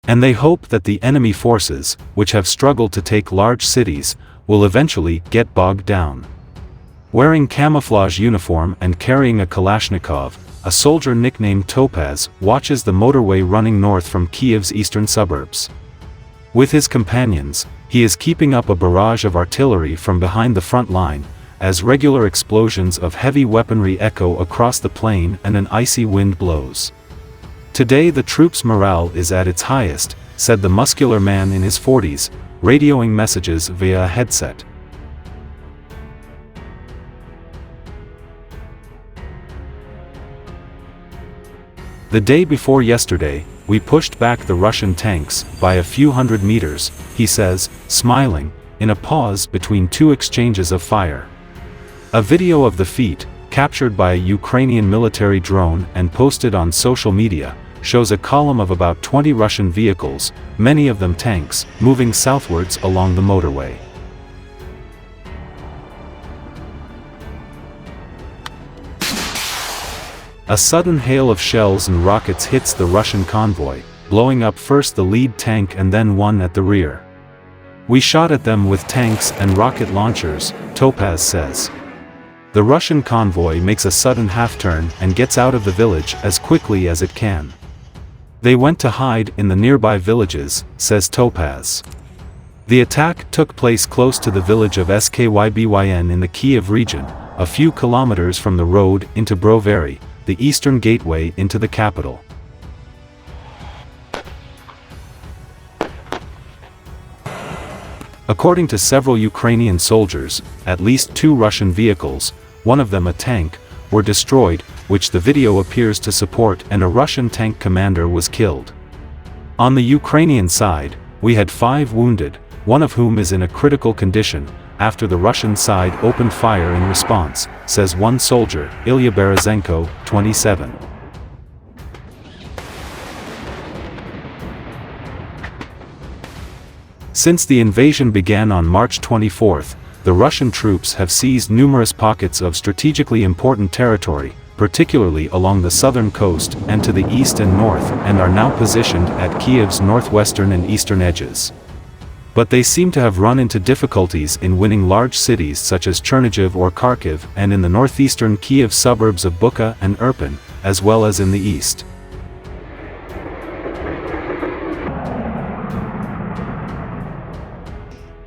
And they hope that the enemy forces, which have struggled to take large cities, will eventually get bogged down. Wearing camouflage uniform and carrying a Kalashnikov, a soldier nicknamed Topaz watches the motorway running north from Kiev's eastern suburbs. With his companions, he is keeping up a barrage of artillery from behind the front line, as regular explosions of heavy weaponry echo across the plain and an icy wind blows. Today the troops' morale is at its highest, said the muscular man in his 40s, radioing messages via a headset. The day before yesterday, we pushed back the Russian tanks by a few hundred meters, he says, smiling, in a pause between two exchanges of fire. A video of the feat, captured by a Ukrainian military drone and posted on social media, shows a column of about 20 Russian vehicles, many of them tanks, moving southwards along the motorway. A sudden hail of shells and rockets hits the Russian convoy, blowing up first the lead tank and then one at the rear. We shot at them with tanks and rocket launchers, Topaz says. The Russian convoy makes a sudden half-turn and gets out of the village as quickly as it can. They went to hide in the nearby villages, says Topaz. The attack took place close to the village of Skybyn in the Kiev region, a few kilometers from the road into Brovary, the eastern gateway into the capital. According to several Ukrainian soldiers, at least 2 Russian vehicles, one of them a tank, were destroyed, which the video appears to support, and a Russian tank commander was killed. On the Ukrainian side, we had 5 wounded, one of whom is in a critical condition, after the Russian side opened fire in response, says one soldier, Ilya Berezhenko, 27. Since the invasion began on March 24, the Russian troops have seized numerous pockets of strategically important territory, particularly along the southern coast and to the east and north, and are now positioned at Kiev's northwestern and eastern edges. But they seem to have run into difficulties in winning large cities such as Chernihiv or Kharkiv, and in the northeastern Kiev suburbs of Bucha and Irpin, as well as in the east.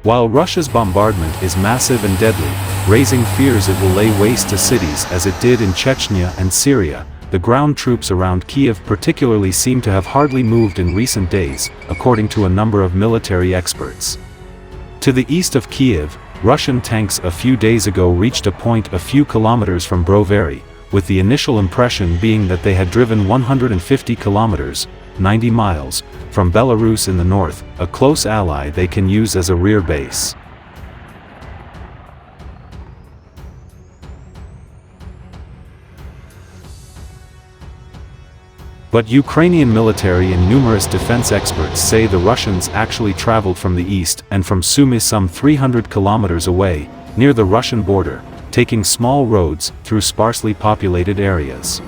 While Russia's bombardment is massive and deadly, raising fears it will lay waste to cities as it did in Chechnya and Syria, the ground troops around Kiev particularly seem to have hardly moved in recent days, according to a number of military experts. To the east of Kiev, Russian tanks a few days ago reached a point a few kilometers from Brovary, with the initial impression being that they had driven 150 kilometers, 90 miles, from Belarus in the north, a close ally they can use as a rear base. But Ukrainian military and numerous defense experts say the Russians actually traveled from the east and from Sumy some 300 kilometers away, near the Russian border, taking small roads through sparsely populated areas.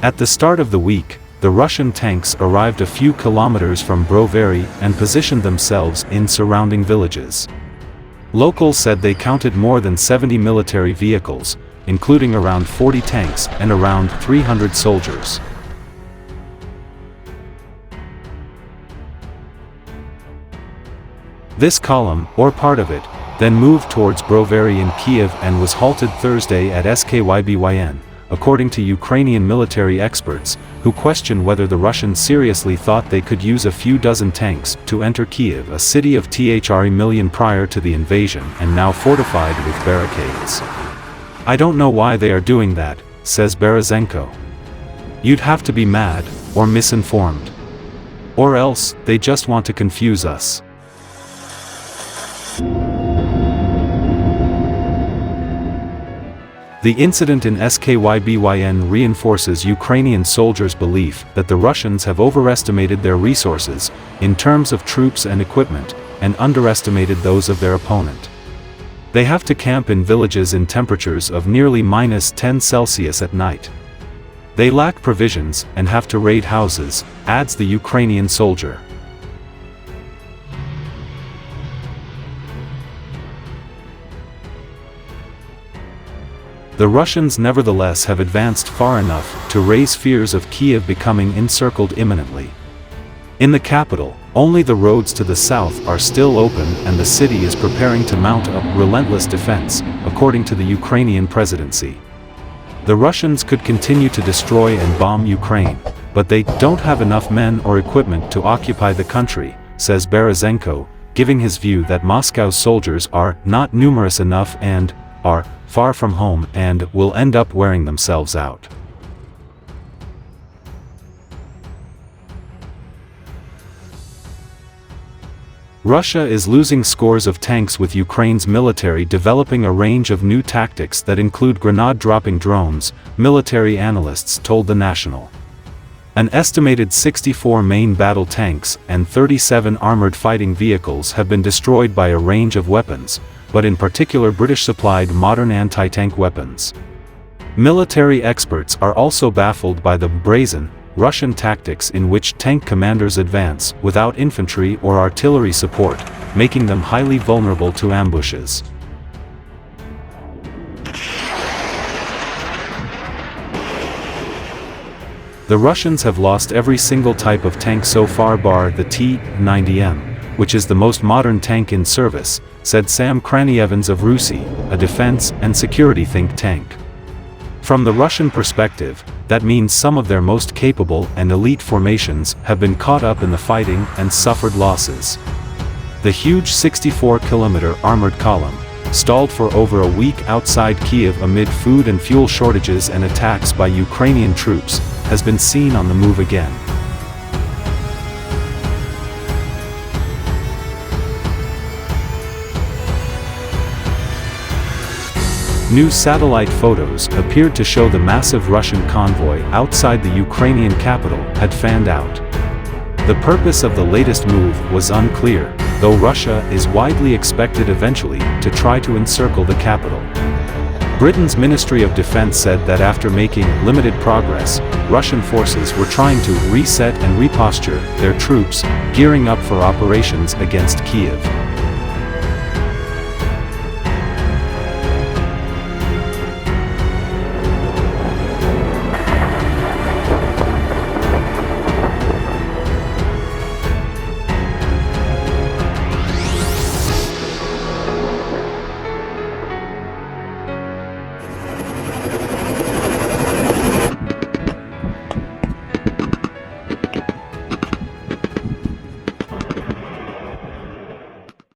At the start of the week, the Russian tanks arrived a few kilometers from Brovary and positioned themselves in surrounding villages. Locals said they counted more than 70 military vehicles, including around 40 tanks and around 300 soldiers. This column, or part of it, then moved towards Brovary in Kiev and was halted Thursday at Skybyn, according to Ukrainian military experts, who question whether the Russians seriously thought they could use a few dozen tanks to enter Kiev, a city of 3 million prior to the invasion and now fortified with barricades. I don't know why they are doing that, says Berezhenko. You'd have to be mad, or misinformed. Or else, they just want to confuse us. The incident in Skybyn reinforces Ukrainian soldiers' belief that the Russians have overestimated their resources, in terms of troops and equipment, and underestimated those of their opponent. They have to camp in villages in temperatures of nearly -10°C at night. They lack provisions and have to raid houses, adds the Ukrainian soldier. The Russians nevertheless have advanced far enough to raise fears of Kiev becoming encircled imminently. In the capital, only the roads to the south are still open and the city is preparing to mount a relentless defense, according to the Ukrainian presidency. The Russians could continue to destroy and bomb Ukraine, but they don't have enough men or equipment to occupy the country, says Berezhenko, giving his view that Moscow's soldiers are not numerous enough and are far from home and will end up wearing themselves out. Russia is losing scores of tanks, with Ukraine's military developing a range of new tactics that include grenade-dropping drones, military analysts told The National. An estimated 64 main battle tanks and 37 armored fighting vehicles have been destroyed by a range of weapons, but in particular British-supplied modern anti-tank weapons. Military experts are also baffled by the brazen Russian tactics in which tank commanders advance without infantry or artillery support, making them highly vulnerable to ambushes. The Russians have lost every single type of tank so far bar the T-90M, which is the most modern tank in service, said Sam Kranievans of RUSI, a defense and security think tank. From the Russian perspective, that means some of their most capable and elite formations have been caught up in the fighting and suffered losses. The huge 64-kilometer armored column, stalled for over a week outside Kiev amid food and fuel shortages and attacks by Ukrainian troops, has been seen on the move again. New satellite photos appeared to show the massive Russian convoy outside the Ukrainian capital had fanned out. The purpose of the latest move was unclear, though Russia is widely expected eventually to try to encircle the capital. Britain's Ministry of Defense said that after making limited progress, Russian forces were trying to reset and reposture their troops, gearing up for operations against Kiev.